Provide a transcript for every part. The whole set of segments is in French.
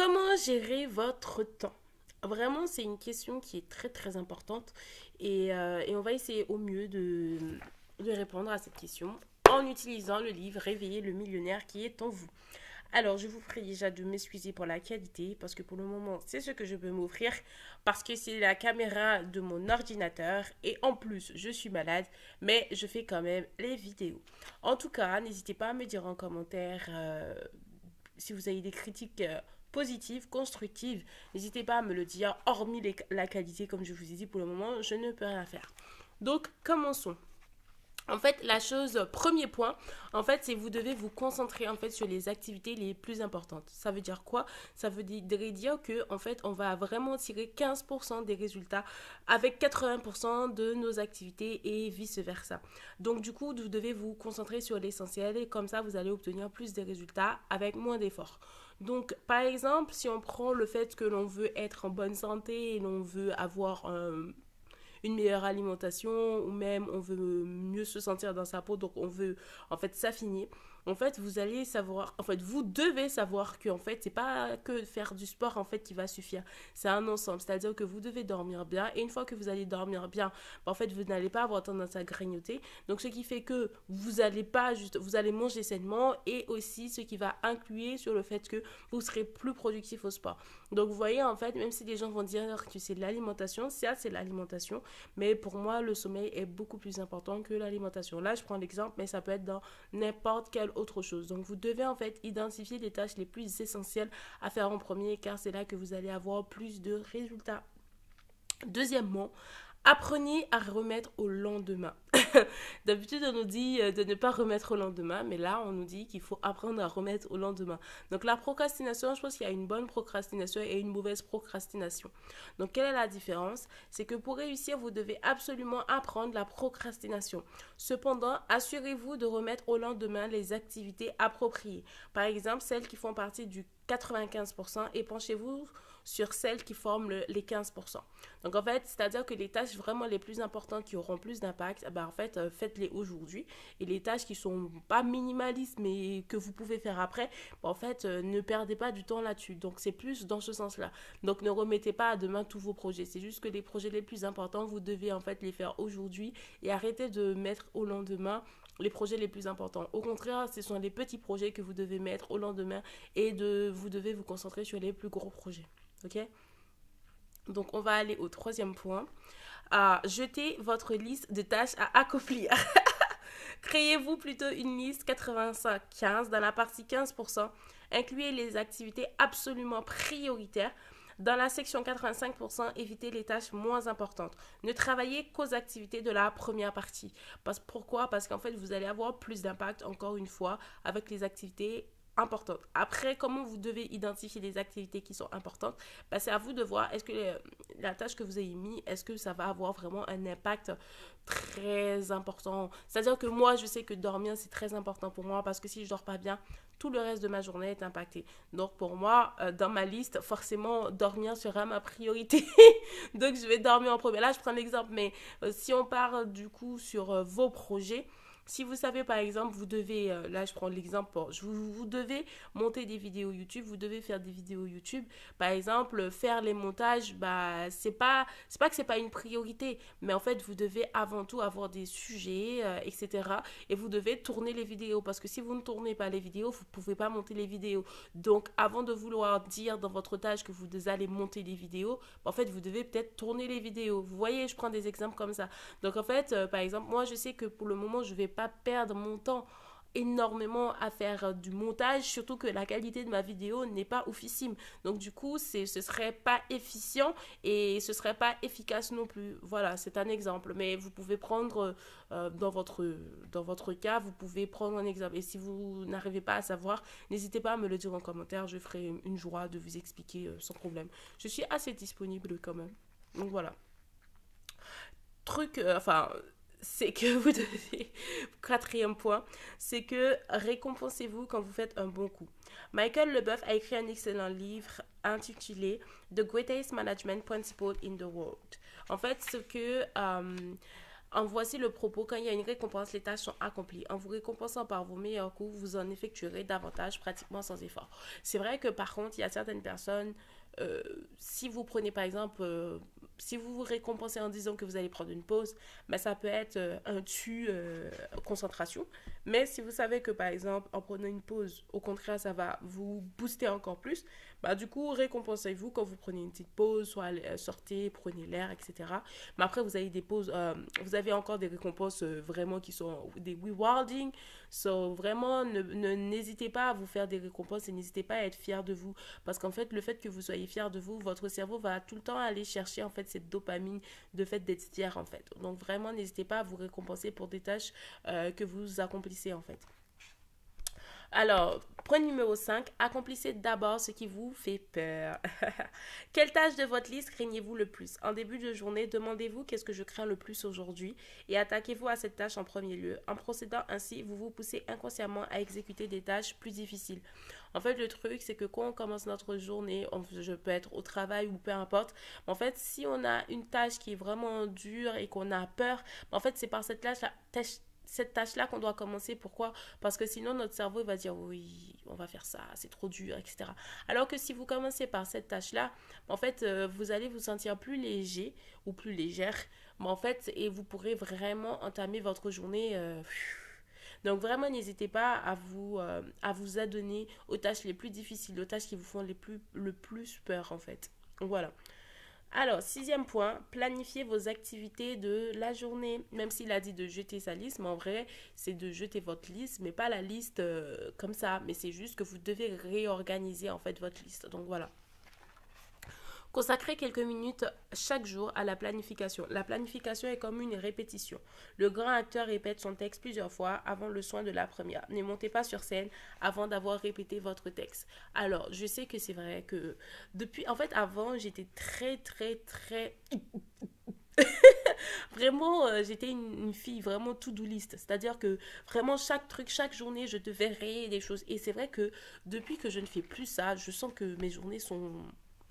Comment gérer votre temps? Vraiment, c'est une question qui est très très importante et on va essayer au mieux de répondre à cette question en utilisant le livre Réveiller le millionnaire qui est en vous. Alors, je vous prie déjà de m'excuser pour la qualité parce que pour le moment, c'est ce que je peux m'offrir parce que c'est la caméra de mon ordinateur et en plus, je suis malade, mais je fais quand même les vidéos. En tout cas, n'hésitez pas à me dire en commentaire si vous avez des critiques positives, constructives, n'hésitez pas à me le dire, hormis la qualité, comme je vous ai dit, pour le moment, je ne peux rien faire. Donc, commençons. En fait, premier point, en fait, c'est vous devez vous concentrer en fait sur les activités les plus importantes. Ça veut dire quoi? Ça veut dire que en fait, on va vraiment tirer 15% des résultats avec 80% de nos activités et vice versa. Donc du coup, vous devez vous concentrer sur l'essentiel et comme ça, vous allez obtenir plus de résultats avec moins d'efforts. Donc, par exemple, si on prend le fait que l'on veut être en bonne santé et l'on veut avoir une meilleure alimentation ou même on veut mieux se sentir dans sa peau, donc on veut en fait s'affiner. En fait, vous allez savoir, en fait, vous devez savoir que en fait, c'est pas que faire du sport en fait qui va suffire. C'est un ensemble, c'est-à-dire que vous devez dormir bien et une fois que vous allez dormir bien, en fait, vous n'allez pas avoir tendance à grignoter. Donc, ce qui fait que vous allez pas juste, vous allez manger sainement et aussi ce qui va inclure sur le fait que vous serez plus productif au sport. Donc, vous voyez, en fait, même si les gens vont dire que c'est de l'alimentation, ça, c'est l'alimentation. Mais pour moi, le sommeil est beaucoup plus important que l'alimentation. Là, je prends l'exemple, mais ça peut être dans n'importe quelle autre chose. Donc, vous devez en fait identifier les tâches les plus essentielles à faire en premier, car c'est là que vous allez avoir plus de résultats. Deuxièmement, apprenez à remettre au lendemain. D'habitude, on nous dit de ne pas remettre au lendemain, mais là, on nous dit qu'il faut apprendre à remettre au lendemain. Donc, la procrastination, je pense qu'il y a une bonne procrastination et une mauvaise procrastination. Donc, quelle est la différence? C'est que pour réussir, vous devez absolument apprendre la procrastination. Cependant, assurez-vous de remettre au lendemain les activités appropriées. Par exemple, celles qui font partie du 95% et penchez-vous sur celles qui forment les 15%. Donc en fait, c'est-à-dire que les tâches vraiment les plus importantes qui auront plus d'impact, ben en fait, faites-les aujourd'hui. Et les tâches qui sont pas minimalistes mais que vous pouvez faire après, ben en fait, ne perdez pas du temps là-dessus. Donc c'est plus dans ce sens-là. Donc ne remettez pas à demain tous vos projets. C'est juste que les projets les plus importants, vous devez en fait les faire aujourd'hui et arrêtez de mettre au lendemain les projets les plus importants. Au contraire, ce sont les petits projets que vous devez mettre au lendemain et vous devez vous concentrer sur les plus gros projets. Ok? Donc, on va aller au troisième point. Jetez votre liste de tâches à accomplir. Créez-vous plutôt une liste 85-15 dans la partie 15%. Incluez les activités absolument prioritaires. Dans la section 85%, évitez les tâches moins importantes. Ne travaillez qu'aux activités de la première partie. Pourquoi? Parce qu'en fait, vous allez avoir plus d'impact, encore une fois, avec les activités importantes. Après, comment vous devez identifier les activités qui sont importantes? Ben, c'est à vous de voir, est-ce que la tâche que vous avez mis, est-ce que ça va avoir vraiment un impact très important? C'est-à-dire que moi, je sais que dormir, c'est très important pour moi parce que si je dors pas bien, tout le reste de ma journée est impacté. Donc pour moi, dans ma liste, forcément, dormir sera ma priorité. Donc je vais dormir en premier. Là, je prends l'exemple, mais si on part du coup sur vos projets, si vous savez, par exemple, vous devez, là je prends l'exemple, vous devez monter des vidéos YouTube, vous devez faire des vidéos YouTube. Par exemple, faire les montages, bah, c'est pas que c'est pas une priorité, mais en fait, vous devez avant tout avoir des sujets, etc. Et vous devez tourner les vidéos, parce que si vous ne tournez pas les vidéos, vous ne pouvez pas monter les vidéos. Donc, avant de vouloir dire dans votre tâche que vous allez monter les vidéos, en fait, vous devez peut-être tourner les vidéos. Vous voyez, je prends des exemples comme ça. Donc, en fait, par exemple, moi, je sais que pour le moment, je ne vais pas perdre mon temps énormément à faire du montage, surtout que la qualité de ma vidéo n'est pas oufissime. Donc du coup, ce serait pas efficient et ce serait pas efficace non plus. Voilà, c'est un exemple. Mais vous pouvez prendre, dans votre cas, vous pouvez prendre un exemple. Et si vous n'arrivez pas à savoir, n'hésitez pas à me le dire en commentaire. Je ferai une joie de vous expliquer sans problème. Je suis assez disponible quand même. Donc voilà. Enfin, c'est que vous devez, quatrième point, c'est que récompensez-vous quand vous faites un bon coup. Michael Leboeuf a écrit un excellent livre intitulé The Greatest Management Principle in the World. En fait, ce que En voici le propos, quand il y a une récompense, les tâches sont accomplies. En vous récompensant par vos meilleurs coups, vous en effectuerez davantage pratiquement sans effort. C'est vrai que par contre, il y a certaines personnes, euh, si vous prenez par exemple, si vous vous récompensez en disant que vous allez prendre une pause, ben, ça peut être un concentration. Mais si vous savez que par exemple, en prenant une pause, au contraire, ça va vous booster encore plus, bah, du coup, récompensez-vous quand vous prenez une petite pause, soit sortez, prenez l'air, etc. Mais après, vous avez des pauses, vous avez encore des récompenses vraiment qui sont des rewarding. So, vraiment, n'hésitez pas à vous faire des récompenses et n'hésitez pas à être fier de vous. Parce qu'en fait, le fait que vous soyez fier de vous, votre cerveau va tout le temps aller chercher en fait cette dopamine de fait d'être fier en fait. Donc vraiment, n'hésitez pas à vous récompenser pour des tâches que vous accomplissez en fait. Alors, point numéro 5, accomplissez d'abord ce qui vous fait peur. Quelle tâche de votre liste craignez-vous le plus? En début de journée, demandez-vous qu'est-ce que je crains le plus aujourd'hui et attaquez-vous à cette tâche en premier lieu. En procédant ainsi, vous vous poussez inconsciemment à exécuter des tâches plus difficiles. En fait, le truc, c'est que quand on commence notre journée, je peux être au travail ou peu importe, en fait, si on a une tâche qui est vraiment dure et qu'on a peur, en fait, c'est par cette tâche-là qu'on doit commencer. Pourquoi? Parce que sinon, notre cerveau va dire oui, on va faire ça, c'est trop dur, etc. Alors que si vous commencez par cette tâche-là, en fait, vous allez vous sentir plus léger ou plus légère, mais en fait, et vous pourrez vraiment entamer votre journée. Donc vraiment, n'hésitez pas à vous adonner aux tâches les plus difficiles, aux tâches qui vous font le plus peur, en fait. Voilà. Alors, sixième point, planifiez vos activités de la journée. Même s'il a dit de jeter sa liste, mais en vrai, c'est de jeter votre liste, mais pas la liste comme ça. Mais c'est juste que vous devez réorganiser en fait votre liste. Donc voilà. Consacrez quelques minutes chaque jour à la planification. La planification est comme une répétition. Le grand acteur répète son texte plusieurs fois avant le soin de la première. Ne montez pas sur scène avant d'avoir répété votre texte. Alors, je sais que c'est vrai que en fait, avant, j'étais très, vraiment, j'étais une fille vraiment to-do list. C'est-à-dire que vraiment, chaque truc, chaque journée, je devais rayer des choses. Et c'est vrai que depuis que je ne fais plus ça, je sens que mes journées sont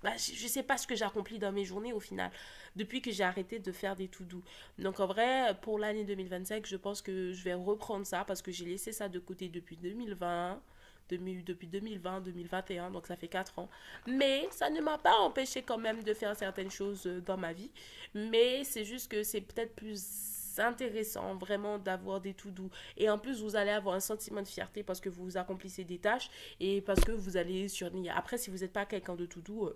bah, je sais pas ce que j'accomplis dans mes journées au final, depuis que j'ai arrêté de faire des to-do. Donc en vrai, pour l'année 2025, je pense que je vais reprendre ça parce que j'ai laissé ça de côté depuis 2020, depuis 2020, 2021, donc ça fait 4 ans. Mais ça ne m'a pas empêché quand même de faire certaines choses dans ma vie. Mais c'est juste que c'est peut-être plus intéressant vraiment d'avoir des to-do. Et en plus, vous allez avoir un sentiment de fierté parce que vous accomplissez des tâches et parce que vous allez survenir. Après, si vous n'êtes pas quelqu'un de to-do,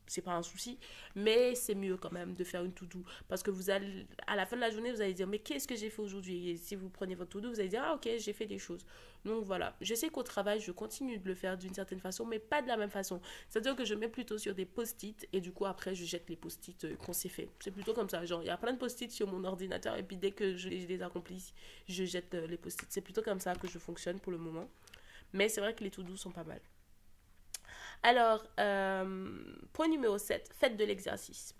c'est pas un souci, mais c'est mieux quand même de faire une to-do parce que vous allez, à la fin de la journée, vous allez dire mais qu'est-ce que j'ai fait aujourd'hui? Et si vous prenez votre to-do, vous allez dire ah ok, j'ai fait des choses. Donc voilà, je sais qu'au travail, je continue de le faire d'une certaine façon, mais pas de la même façon. C'est-à-dire que je mets plutôt sur des post-it et du coup après, je jette les post-it qu'on s'est fait. C'est plutôt comme ça, genre il y a plein de post-it sur mon ordinateur et puis dès que je les accomplis, je jette les post-it. C'est plutôt comme ça que je fonctionne pour le moment. Mais c'est vrai que les to-do sont pas mal. Alors, point numéro 7, faites de l'exercice.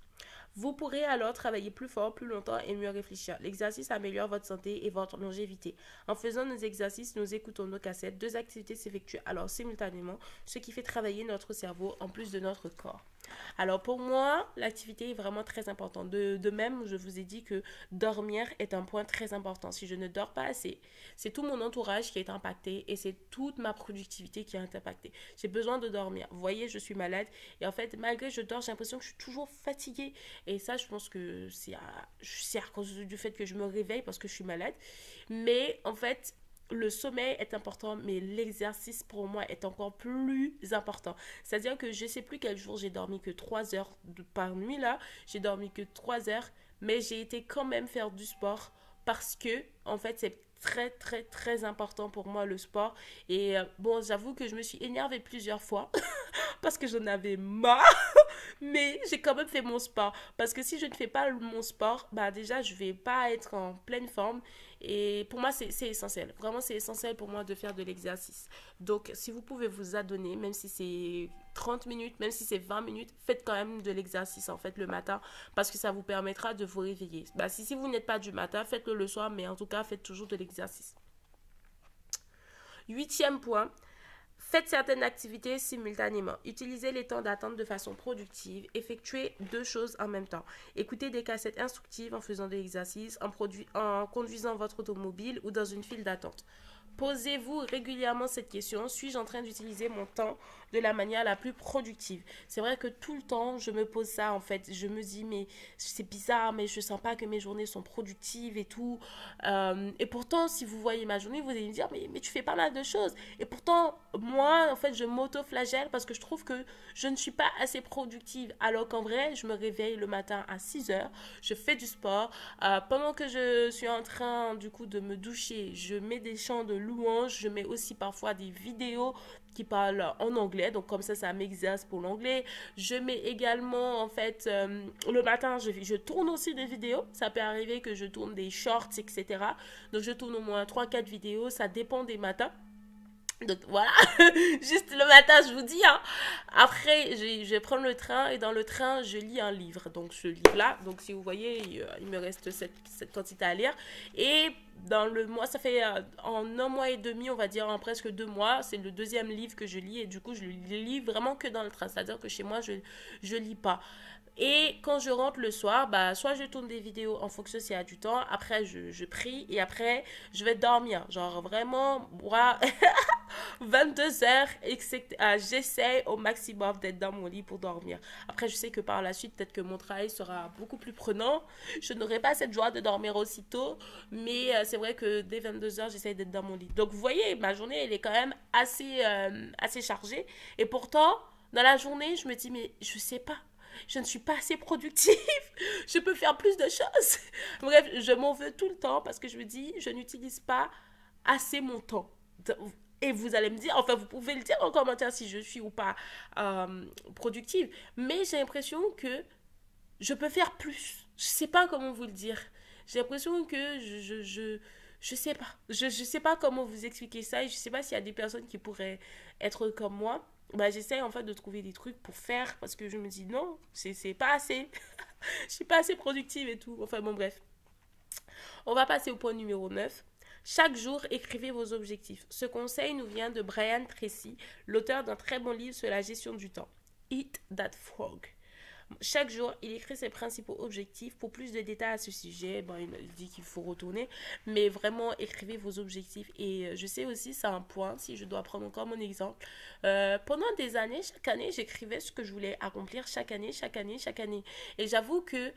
Vous pourrez alors travailler plus fort, plus longtemps et mieux réfléchir. L'exercice améliore votre santé et votre longévité. En faisant nos exercices, nous écoutons nos cassettes. Deux activités s'effectuent alors simultanément, ce qui fait travailler notre cerveau en plus de notre corps. Alors pour moi, l'activité est vraiment très importante. De même, je vous ai dit que dormir est un point très important. Si je ne dors pas assez, c'est tout mon entourage qui est impacté et c'est toute ma productivité qui est impactée. J'ai besoin de dormir. Vous voyez, je suis malade et en fait, malgré que je dors, j'ai l'impression que je suis toujours fatiguée. Et ça, je pense que c'est à cause du fait que je me réveille parce que je suis malade. Mais en fait, le sommeil est important, mais l'exercice pour moi est encore plus important. C'est-à-dire que je ne sais plus quel jour j'ai dormi que 3 heures par nuit là. J'ai dormi que 3 heures, mais j'ai été quand même faire du sport parce que, en fait, c'est très important pour moi le sport. Et bon, j'avoue que je me suis énervée plusieurs fois parce que j'en avais marre. Mais j'ai quand même fait mon sport. Parce que si je ne fais pas mon sport, bah déjà, je vais pas être en pleine forme. Et pour moi, c'est essentiel. Vraiment, c'est essentiel pour moi de faire de l'exercice. Donc, si vous pouvez vous adonner, même si c'est 30 minutes, même si c'est 20 minutes, faites quand même de l'exercice, en fait, le matin. Parce que ça vous permettra de vous réveiller. Bah, si vous n'êtes pas du matin, faites-le le soir. Mais en tout cas, faites toujours de l'exercice. Huitième point. Faites certaines activités simultanément. Utilisez les temps d'attente de façon productive. Effectuez deux choses en même temps. Écoutez des cassettes instructives en faisant de l'exercice, en conduisant votre automobile ou dans une file d'attente. Posez-vous régulièrement cette question, suis-je en train d'utiliser mon temps de la manière la plus productive? C'est vrai que tout le temps, je me pose ça en fait. Je me dis, mais c'est bizarre, mais je sens pas que mes journées sont productives et tout. Et pourtant, si vous voyez ma journée, vous allez me dire, mais tu fais pas mal de choses. Et pourtant, moi, en fait, je m'auto-flagelle parce que je trouve que je ne suis pas assez productive. Alors qu'en vrai, je me réveille le matin à 6 heures, je fais du sport. Pendant que je suis en train, du coup, de me doucher, je mets des chants de louanges, je mets aussi parfois des vidéos qui parlent en anglais, donc comme ça m'exerce pour l'anglais. Je mets également, en fait, le matin, je tourne aussi des vidéos. Ça peut arriver que je tourne des shorts, etc. Donc je tourne au moins 3-4 vidéos, ça dépend des matins. Donc voilà, juste le matin, je vous dis. Hein. Après, je vais prendre le train et dans le train, je lis un livre. Donc ce livre-là, donc si vous voyez, il me reste cette quantité à lire. Et dans le mois, ça fait en un mois et demi, on va dire en presque 2 mois, c'est le deuxième livre que je lis. Et du coup, je le lis vraiment que dans le train. C'est-à-dire que chez moi, je lis pas. Et quand je rentre le soir, bah, soit je tourne des vidéos en fonction s'il y a du temps. Après, je prie et après, je vais dormir. Genre vraiment, moi, 22 heures, j'essaie au maximum d'être dans mon lit pour dormir. Après, je sais que par la suite, peut-être que mon travail sera beaucoup plus prenant. Je n'aurai pas cette joie de dormir aussitôt. Mais c'est vrai que dès 22 heures, j'essaie d'être dans mon lit. Donc, vous voyez, ma journée, elle est quand même assez chargée. Et pourtant, dans la journée, je me dis, mais je sais pas. Je ne suis pas assez productive. Je peux faire plus de choses. Bref, je m'en veux tout le temps parce que je me dis, je n'utilise pas assez mon temps. Et vous allez me dire, enfin, vous pouvez le dire en commentaire si je suis ou pas productive. Mais j'ai l'impression que je peux faire plus. Je sais pas comment vous le dire. J'ai l'impression que je sais pas. Je sais pas comment vous expliquer ça et je sais pas s'il y a des personnes qui pourraient être comme moi. Bah, j'essaie en fait de trouver des trucs pour faire parce que je me dis non, c'est pas assez. Je suis pas assez productive et tout. Enfin bon, bref. On va passer au point numéro 9. Chaque jour, écrivez vos objectifs. Ce conseil nous vient de Brian Tracy, l'auteur d'un très bon livre sur la gestion du temps. Eat That Frog. Chaque jour, il écrit ses principaux objectifs. Pour plus de détails à ce sujet, il dit qu'il faut retourner. Mais vraiment, écrivez vos objectifs. Et je sais aussi, c'est un point, si je dois prendre encore mon exemple. Pendant des années, chaque année, j'écrivais ce que je voulais accomplir chaque année. Et j'avoue que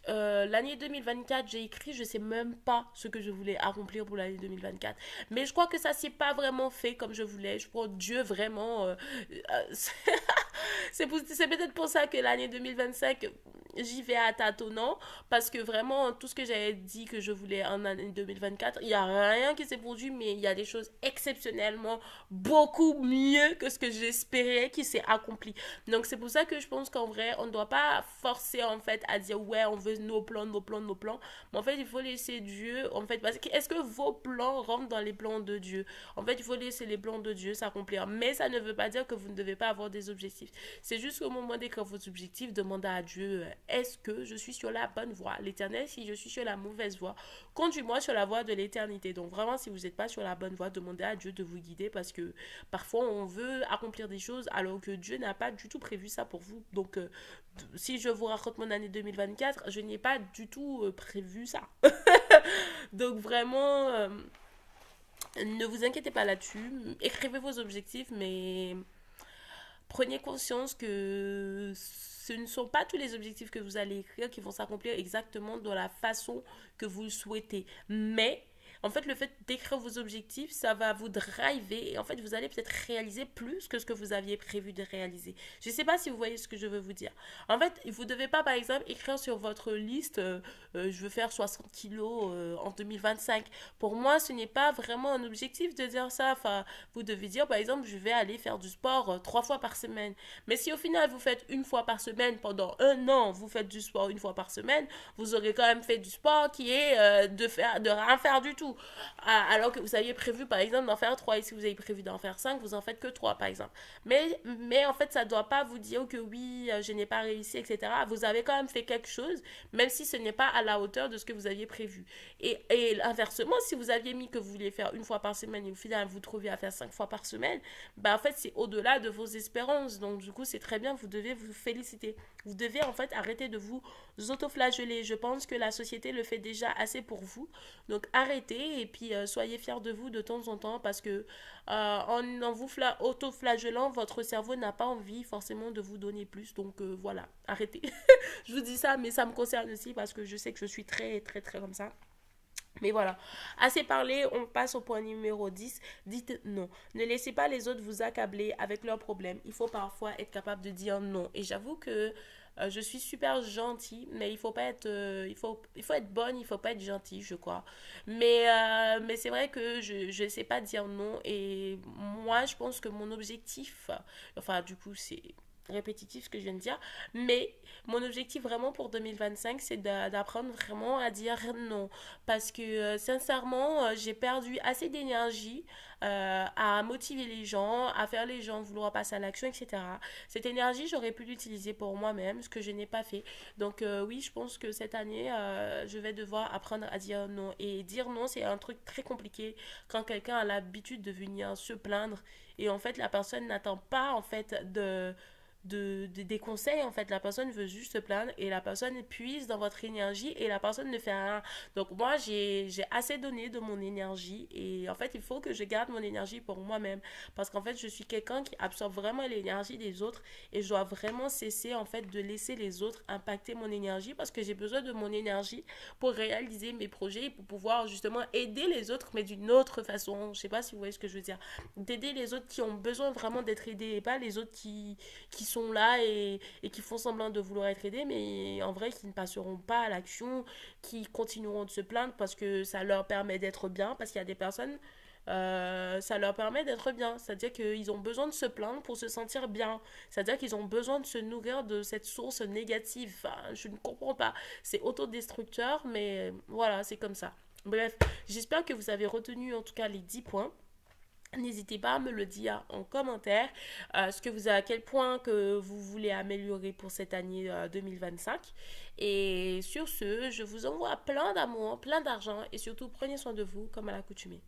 l'année 2024, j'ai écrit, je sais même pas ce que je voulais accomplir pour l'année 2024. Mais je crois que ça s'est pas vraiment fait comme je voulais. Je crois que Dieu vraiment... c'est peut-être pour ça que l'année 2025, j'y vais à tâtonnant. Parce que vraiment, tout ce que j'avais dit que je voulais en année 2024, il n'y a rien qui s'est produit, mais il y a des choses exceptionnellement beaucoup mieux que ce que j'espérais qui s'est accompli. Donc c'est pour ça que je pense qu'en vrai, on ne doit pas forcer en fait à dire ouais, on veut nos plans. Mais en fait, il faut laisser Dieu, en fait, parce que est-ce que vos plans rentrent dans les plans de Dieu? En fait, il faut laisser les plans de Dieu s'accomplir. Mais ça ne veut pas dire que vous ne devez pas avoir des objectifs. C'est juste qu'au moment d'écrire vos objectifs, demandez à Dieu, est-ce que je suis sur la bonne voie? L'Éternel, si je suis sur la mauvaise voie, conduis-moi sur la voie de l'éternité. Donc vraiment, si vous n'êtes pas sur la bonne voie, demandez à Dieu de vous guider parce que parfois, on veut accomplir des choses alors que Dieu n'a pas du tout prévu ça pour vous. Donc, si je vous raconte mon année 2024, je n'ai pas du tout prévu ça. Donc vraiment, ne vous inquiétez pas là-dessus. Écrivez vos objectifs, mais prenez conscience que ce ne sont pas tous les objectifs que vous allez écrire qui vont s'accomplir exactement de la façon que vous le souhaitez. Mais en fait, le fait d'écrire vos objectifs, ça va vous driver et en fait, vous allez peut-être réaliser plus que ce que vous aviez prévu de réaliser. Je ne sais pas si vous voyez ce que je veux vous dire. En fait, vous ne devez pas, par exemple, écrire sur votre liste je veux faire 60 kilos en 2025. Pour moi, ce n'est pas vraiment un objectif de dire ça. Enfin, vous devez dire, par exemple, je vais aller faire du sport 3 fois par semaine. Mais si au final, vous faites une fois par semaine pendant un an, vous faites du sport une fois par semaine, vous aurez quand même fait du sport qui est de rien faire du tout. tout. Alors que vous aviez prévu, par exemple, d'en faire 3 et si vous avez prévu d'en faire 5 vous en faites que 3 par exemple. Mais en fait, ça ne doit pas vous dire que oui, je n'ai pas réussi, etc. Vous avez quand même fait quelque chose, même si ce n'est pas à la hauteur de ce que vous aviez prévu. Et inversement, si vous aviez mis que vous vouliez faire 1 fois par semaine et au final vous trouviez à faire 5 fois par semaine, bah en fait, c'est au-delà de vos espérances. Donc, du coup, c'est très bien, vous devez vous féliciter. Vous devez en fait arrêter de vous autoflageller. Je pense que la société le fait déjà assez pour vous. Donc, arrêtez et puis soyez fiers de vous de temps en temps parce que en vous autoflagellant, votre cerveau n'a pas envie forcément de vous donner plus. Donc, voilà, arrêtez. Je vous dis ça, mais ça me concerne aussi parce que je sais que je suis très, très, très comme ça. Mais voilà, assez parlé, on passe au point numéro 10. Dites non. Ne laissez pas les autres vous accabler avec leurs problèmes. Il faut parfois être capable de dire non. Et j'avoue que je suis super gentille, mais il faut pas être, il faut être bonne, il faut pas être gentille, je crois. Mais c'est vrai que je ne sais pas dire non. Et moi, je pense que mon objectif, enfin, du coup, c'est répétitif ce que je viens de dire, mais mon objectif vraiment pour 2025 c'est d'apprendre vraiment à dire non parce que sincèrement j'ai perdu assez d'énergie à motiver les gens, à faire les gens vouloir passer à l'action, etc. Cette énergie j'aurais pu l'utiliser pour moi-même, ce que je n'ai pas fait. Donc oui, je pense que cette année je vais devoir apprendre à dire non, et dire non c'est un truc très compliqué quand quelqu'un a l'habitude de venir se plaindre et en fait la personne n'attend pas en fait des conseils. En fait, la personne veut juste se plaindre et la personne puise dans votre énergie et la personne ne fait rien. Donc moi j'ai assez donné de mon énergie et en fait il faut que je garde mon énergie pour moi-même parce qu'en fait je suis quelqu'un qui absorbe vraiment l'énergie des autres et je dois vraiment cesser en fait de laisser les autres impacter mon énergie parce que j'ai besoin de mon énergie pour réaliser mes projets, pour pouvoir justement aider les autres mais d'une autre façon. Je sais pas si vous voyez ce que je veux dire, d'aider les autres qui ont besoin vraiment d'être aidés et pas les autres qui sont là et qui font semblant de vouloir être aidés, mais en vrai qui ne passeront pas à l'action, qui continueront de se plaindre parce que ça leur permet d'être bien, parce qu'il y a des personnes, ça leur permet d'être bien. C'est-à-dire qu'ils ont besoin de se plaindre pour se sentir bien. C'est-à-dire qu'ils ont besoin de se nourrir de cette source négative. Enfin, je ne comprends pas. C'est autodestructeur, mais voilà, c'est comme ça. Bref, j'espère que vous avez retenu en tout cas les 10 points. N'hésitez pas à me le dire en commentaire, ce que vous, à quel point que vous voulez améliorer pour cette année 2025. Et sur ce, je vous envoie plein d'amour, plein d'argent et surtout prenez soin de vous comme à l'accoutumée.